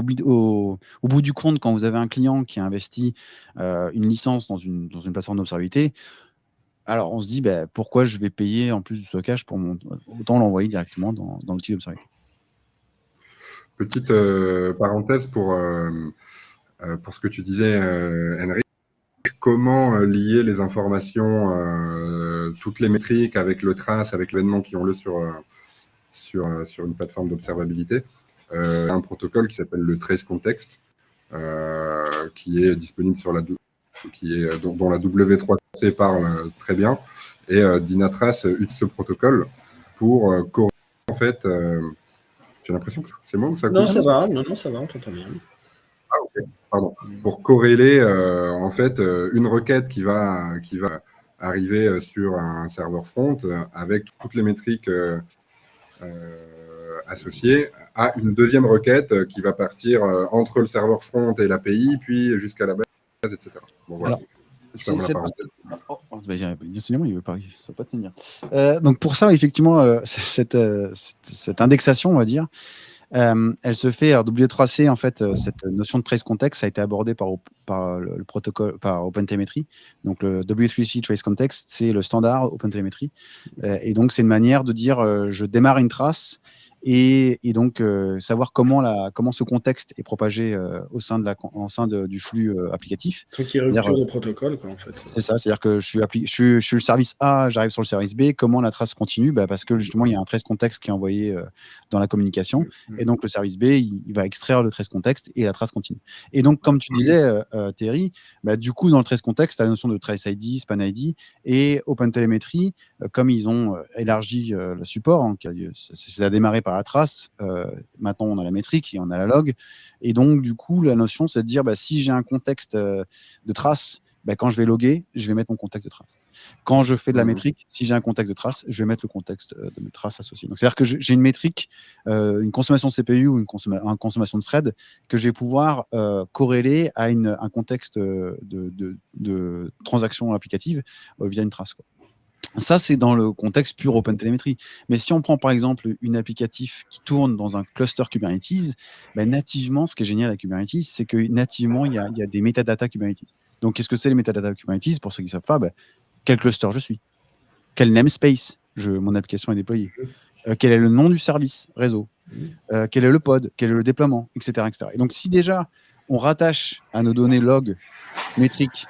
bout du compte, quand vous avez un client qui a investi une licence dans une plateforme d'observabilité, alors on se dit, pourquoi je vais payer en plus du stockage pour autant l'envoyer directement dans l'outil d'observabilité. Petite parenthèse pour ce que tu disais, Henry. Comment lier les informations, toutes les métriques avec le trace, avec l'événement qui ont lieu sur une plateforme d'observabilité, un protocole qui s'appelle le Trace Context, qui est disponible dont la W3C parle très bien, et Dynatrace utilise ce protocole pour corriger, en fait. J'ai l'impression que c'est moi ou ça coupe? Non, ça va, on t'entend bien. Ah, ok, pardon. Pour corréler, en fait, une requête qui va arriver sur un serveur front avec toutes les métriques associées à une deuxième requête qui va partir entre le serveur front et l'API, puis jusqu'à la base, etc. Bon, voilà. Sinon, il ne veut pas, ça va pas tenir. Donc, pour ça, effectivement, cette indexation, on va dire, elle se fait W3C, en fait, cette notion de trace context a été abordée par le protocole, par OpenTelemetry. Donc le W3C trace context, c'est le standard OpenTelemetry. Et donc c'est une manière de dire je démarre une trace et donc savoir comment ce contexte est propagé au sein du flux applicatif. Sans qu'il y ait rupture de protocole, quoi, en fait. C'est ça, c'est-à-dire que je suis le service A, j'arrive sur le service B, comment la trace continue? Parce que justement, il y a un trace contexte qui est envoyé dans la communication, et donc le service B, il va extraire le trace contexte et la trace continue. Et donc, comme tu disais, Thierry, du coup, dans le trace contexte, tu as la notion de trace ID, span ID et OpenTelemetry, comme ils ont élargi le support, hein, ça a démarré par la trace, maintenant on a la métrique et on a la log, et donc du coup, la notion, c'est de dire, si j'ai un contexte de trace, quand je vais loguer, je vais mettre mon contexte de trace. Quand je fais de la métrique, si j'ai un contexte de trace, je vais mettre le contexte de mes traces associées. Donc, c'est-à-dire que j'ai une métrique, une consommation de CPU ou une consommation de thread que je vais pouvoir corréler à un contexte de transaction applicative via une trace, quoi. Ça, c'est dans le contexte pur OpenTelemetry. Mais si on prend par exemple une applicatif qui tourne dans un cluster Kubernetes, nativement, ce qui est génial à Kubernetes, c'est que nativement, il y a des métadatas Kubernetes. Donc, qu'est-ce que c'est les métadatas Kubernetes? Pour ceux qui ne savent pas, quel cluster je suis, quel namespace mon application est déployée, quel est le nom du service réseau, quel est le pod, quel est le déploiement, etc., etc. Et donc, si déjà, on rattache à nos données log, métriques,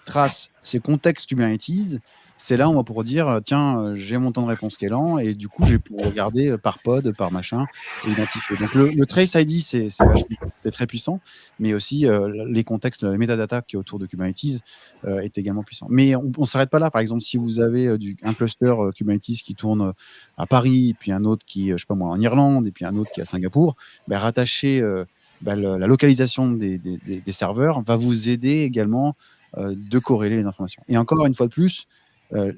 traces, ces contextes Kubernetes, c'est là où on va pouvoir dire, tiens, j'ai mon temps de réponse qui est lent, et du coup, je vais pouvoir regarder par pod, par machin, et identifier. Donc, le Trace ID, c'est très puissant, mais aussi les contextes, les métadatas qui est autour de Kubernetes est également puissant. Mais on ne s'arrête pas là. Par exemple, si vous avez un cluster Kubernetes qui tourne à Paris, puis un autre qui, je sais pas moi, en Irlande, et puis un autre qui est à Singapour, rattacher la localisation des serveurs va vous aider également de corréler les informations. Et encore une fois de plus,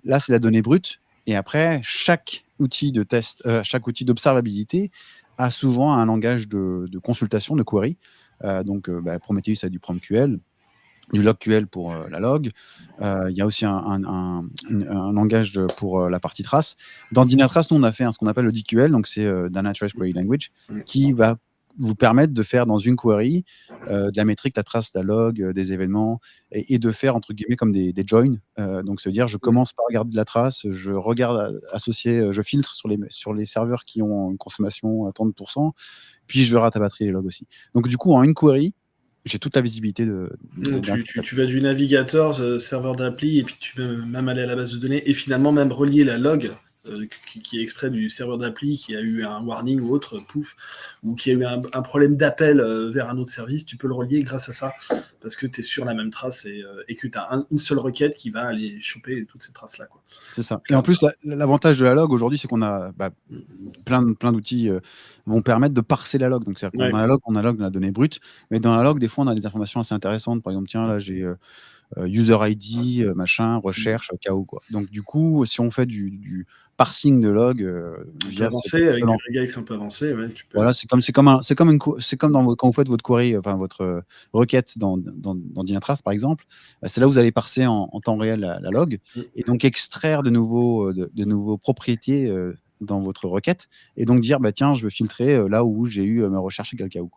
là, c'est la donnée brute. Et après, chaque outil de test, chaque outil d'observabilité a souvent un langage de consultation, de query. Donc, Prometheus a du PromQL, du LogQL pour la log. Il y a aussi un langage pour la partie trace. Dans Dynatrace, nous, on a fait ce qu'on appelle le DQL, donc c'est Dynatrace Query Language, qui va vous permettre de faire dans une query de la métrique, la trace, la log, des événements, et de faire entre guillemets comme des joins. Donc, ça veut dire je commence par regarder de la trace, je regarde associer, je filtre sur les serveurs qui ont une consommation à 30%, puis je rate à batterie les logs aussi. Donc, du coup, en une query, j'ai toute la visibilité tu vas du navigateur, serveur d'appli, et puis tu peux même aller à la base de données et finalement même relier la log qui est extrait du serveur d'appli qui a eu un warning ou autre, pouf, ou qui a eu un problème d'appel vers un autre service, tu peux le relier grâce à ça, parce que tu es sur la même trace et que tu as une seule requête qui va aller choper toutes ces traces-là, quoi. C'est ça. Et en plus, l'avantage de la log aujourd'hui, c'est qu'on a plein d'outils vont permettre de parser la log. Donc, c'est-à-dire qu'on a la log de la donnée brute, mais dans la log, des fois, on a des informations assez intéressantes. Par exemple, tiens, là, j'ai user ID, machin, recherche, KO, quoi. Donc, du coup, si on fait du parsing de log avancé, avec du regex un peu avancé, ouais, tu peux... Voilà, c'est comme quand vous faites votre query, enfin votre requête dans Dynatrace, par exemple, c'est là où vous allez parser en temps réel la log, et donc extraire de nouveaux propriétés dans votre requête, et donc dire tiens, je veux filtrer là où j'ai eu ma recherche égale KO.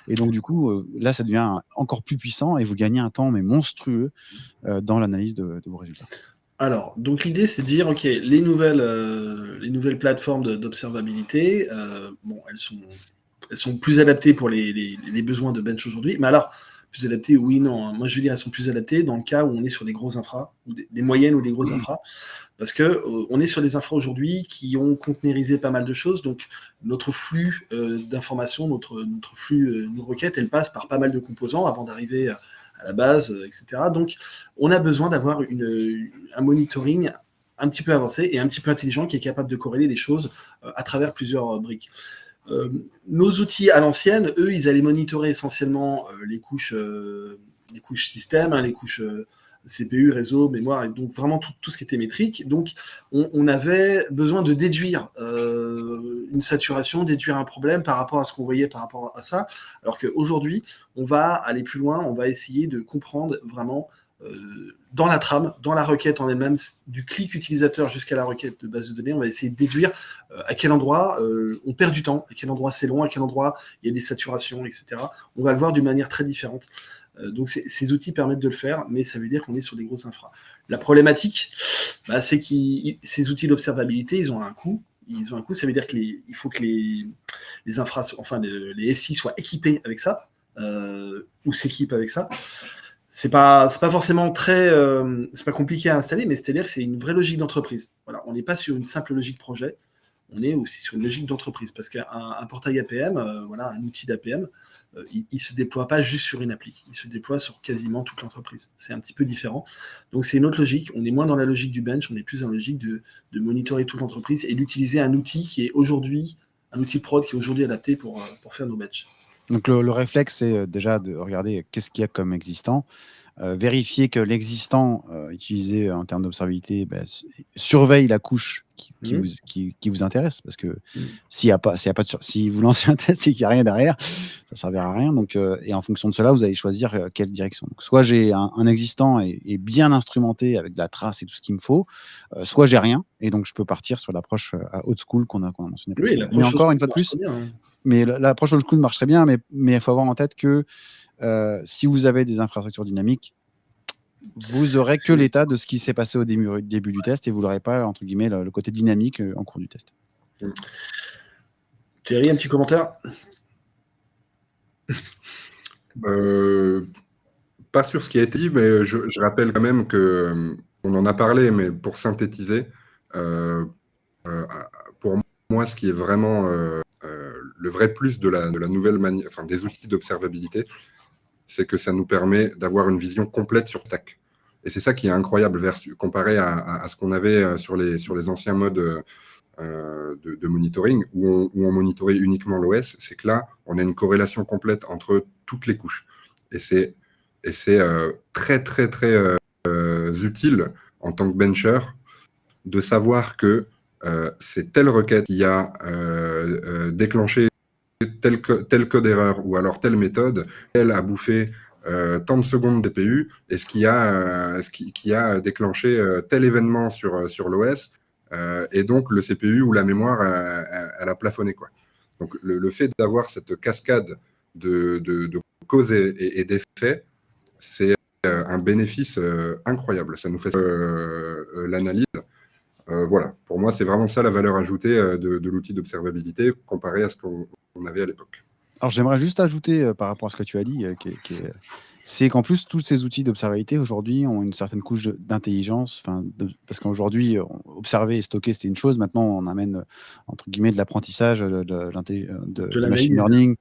Et donc du coup, là, ça devient encore plus puissant, et vous gagnez un temps mais monstrueux dans l'analyse de vos résultats. Alors, donc l'idée, c'est de dire, OK, les nouvelles plateformes d'observabilité, elles sont plus adaptées pour les besoins de bench aujourd'hui. Mais alors, plus adaptées, oui, non. Moi, je veux dire, elles sont plus adaptées dans le cas où on est sur des gros infras, ou des moyennes ou des grosses infras. Parce que on est sur des infras aujourd'hui qui ont conteneurisé pas mal de choses. Donc, notre flux d'informations, notre flux, nos requêtes, elles passent par pas mal de composants avant d'arriver à la base, etc. Donc, on a besoin d'avoir un monitoring un petit peu avancé et un petit peu intelligent qui est capable de corréler des choses à travers plusieurs briques. Nos outils à l'ancienne, eux, ils allaient monitorer essentiellement les couches système, les couches CPU, réseau, mémoire, et donc vraiment tout ce qui était métrique. Donc, on avait besoin de déduire une saturation, déduire un problème par rapport à ce qu'on voyait par rapport à ça, alors qu'aujourd'hui, on va aller plus loin, on va essayer de comprendre vraiment dans la trame, dans la requête en elle-même, du clic utilisateur jusqu'à la requête de base de données, on va essayer de déduire à quel endroit on perd du temps, à quel endroit c'est long, à quel endroit il y a des saturations, etc. On va le voir d'une manière très différente. Donc ces outils permettent de le faire, mais ça veut dire qu'on est sur des grosses infras. La problématique, c'est que ces outils d'observabilité, ils ont un coût, ils ont un coût. Ça veut dire qu'il faut que les les SI soient équipés avec ça, ou s'équipent avec ça. C'est pas forcément c'est pas compliqué à installer, mais c'est-à-dire que c'est une vraie logique d'entreprise. Voilà, on n'est pas sur une simple logique projet, on est aussi sur une logique d'entreprise, parce qu'un portail APM, un outil d'APM, il se déploie pas juste sur une appli, il se déploie sur quasiment toute l'entreprise. C'est un petit peu différent. Donc c'est une autre logique. On est moins dans la logique du bench, on est plus dans la logique de monitorer toute l'entreprise et d'utiliser un outil qui est aujourd'hui, un outil prod qui est aujourd'hui adapté pour faire nos benches. Donc le réflexe, c'est déjà de regarder qu'est-ce qu'il y a comme existant, vérifier que l'existant utilisé en termes d'observabilité surveille la couche qui vous intéresse, parce que si vous lancez un test et qu'il n'y a rien derrière, ça ne servira à rien. Donc, et en fonction de cela, vous allez choisir quelle direction. Donc, soit j'ai un existant et bien instrumenté avec de la trace et tout ce qu'il me faut, soit j'ai rien, et donc je peux partir sur l'approche à old school qu'on a mentionné. Oui, mais encore une fois de plus, mais l'approche old school marche très bien, mais il faut avoir en tête que si vous avez des infrastructures dynamiques, vous aurez que l'état de ce qui s'est passé au début du test et vous n'aurez pas, entre guillemets, le côté dynamique en cours du test. Thierry, un petit commentaire? Pas sur ce qui a été dit, mais je rappelle quand même qu'on en a parlé, mais pour synthétiser, pour moi, ce qui est vraiment le vrai plus de la nouvelle manière, des outils d'observabilité, c'est que ça nous permet d'avoir une vision complète sur stack. Et c'est ça qui est incroyable comparé à ce qu'on avait sur les anciens modes de monitoring, où on monitorait uniquement l'OS. C'est que là, on a une corrélation complète entre toutes les couches. Et c'est très, très, très utile en tant que bencher de savoir que c'est telle requête qui a déclenché tel code erreur ou alors telle méthode, elle a bouffé tant de secondes de CPU, et ce qui a déclenché tel événement sur l'OS, et donc le CPU ou la mémoire, elle a plafonné, quoi. Donc le fait d'avoir cette cascade de causes et d'effets, c'est un bénéfice incroyable. Ça nous fait l'analyse. Voilà, pour moi, c'est vraiment ça la valeur ajoutée de l'outil d'observabilité comparé à ce qu'on avait à l'époque. Alors, j'aimerais juste ajouter par rapport à ce que tu as dit, c'est qu'en plus, tous ces outils d'observabilité aujourd'hui ont une certaine couche d'intelligence. Parce qu'aujourd'hui, observer et stocker, c'était une chose. Maintenant, on amène, entre guillemets, de l'apprentissage, de machine learning.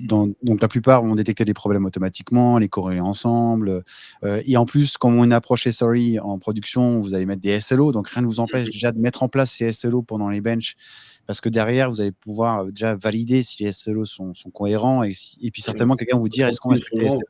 Donc, la plupart vont détecter des problèmes automatiquement, les corréler ensemble. Et en plus, quand on a une approche SRE en production, vous allez mettre des SLO. Donc, rien ne vous empêche déjà de mettre en place ces SLO pendant les benches, parce que derrière, vous allez pouvoir déjà valider si les SLO sont cohérents, et puis certainement quelqu'un va vous dire est-ce qu'on va les SLO.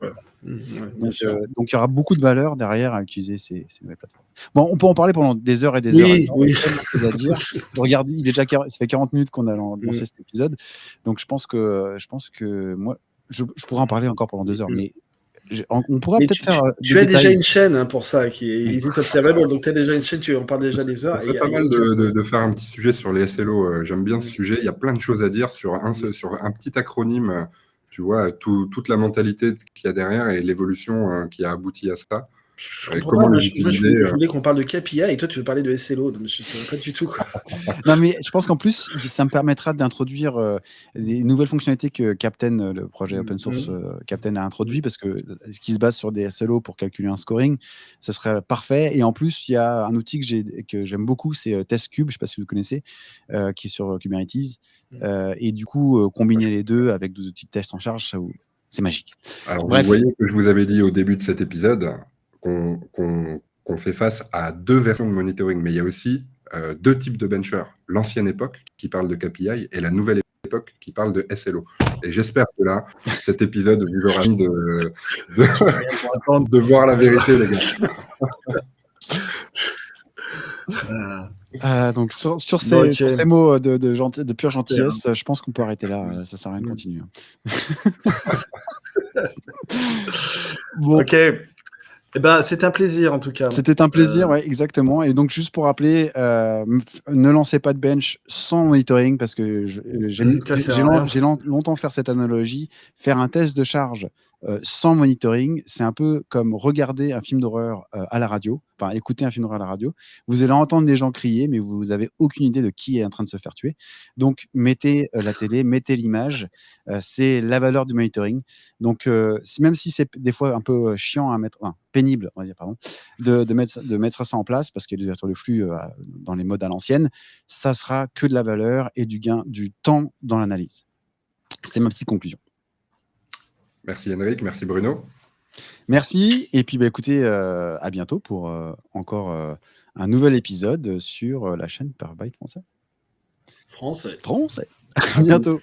Donc il y aura beaucoup de valeur derrière à utiliser ces nouvelles plateformes. Bon, on peut en parler pendant des heures et des heures. Oui. À dire. Regarde, ça fait 40 minutes qu'on a lancé cet épisode, donc je pense que moi, je pourrais en parler encore pendant 2 heures, mais on pourra peut-être faire. Tu as déjà une chaîne pour ça qui est Is It Observable, donc tu as déjà une chaîne, tu en parles déjà des heures. C'est pas mal de faire un petit sujet sur les SLO. J'aime bien ce sujet. Il y a plein de choses à dire sur un petit acronyme. Tu vois, toute la mentalité qu'il y a derrière et l'évolution qui a abouti à ça. Je comprends pas, je voulais qu'on parle de KPI et toi tu veux parler de SLO, donc je ne sais pas du tout. Non, mais je pense qu'en plus ça me permettra d'introduire des nouvelles fonctionnalités que Captain, le projet open source Captain, a introduit, parce que ce qui se base sur des SLO pour calculer un scoring, ce serait parfait. Et en plus, il y a un outil que j'aime beaucoup, c'est TestCube, je ne sais pas si vous connaissez, qui est sur Kubernetes. Et du coup, combiner les deux avec 12 outils de test en charge, c'est magique. Alors, bref, vous voyez que je vous avais dit au début de cet épisode qu'on fait face à 2 versions de monitoring, mais il y a aussi 2 types de benchers. L'ancienne époque qui parle de KPI et la nouvelle époque qui parle de SLO. Et j'espère que là, cet épisode vous aura mis de voir la vérité, les gars. Donc sur ces mots de pure gentillesse, je pense qu'on peut arrêter là. Ça sert à rien de continuer. Bon. Ok. C'était un plaisir en tout cas. C'était un plaisir, ouais, exactement. Et donc, juste pour rappeler, ne lancez pas de bench sans monitoring, parce que j'ai longtemps fait cette analogie. Faire un test de charge sans monitoring, c'est un peu comme regarder un film d'horreur à la radio, enfin écouter un film d'horreur à la radio. Vous allez entendre les gens crier, mais vous n'avez aucune idée de qui est en train de se faire tuer. Donc, mettez la télé, mettez l'image. C'est la valeur du monitoring. Donc, même si c'est des fois un peu chiant à mettre, pénible, on va dire, pardon, de mettre ça en place, parce qu'il y a des ouvertures de flux dans les modes à l'ancienne, ça sera que de la valeur et du gain du temps dans l'analyse. C'était ma petite conclusion. Merci Henrik, merci Bruno. Merci, et puis écoutez, à bientôt pour encore un nouvel épisode sur la chaîne Par Byte Français. Français. À bientôt.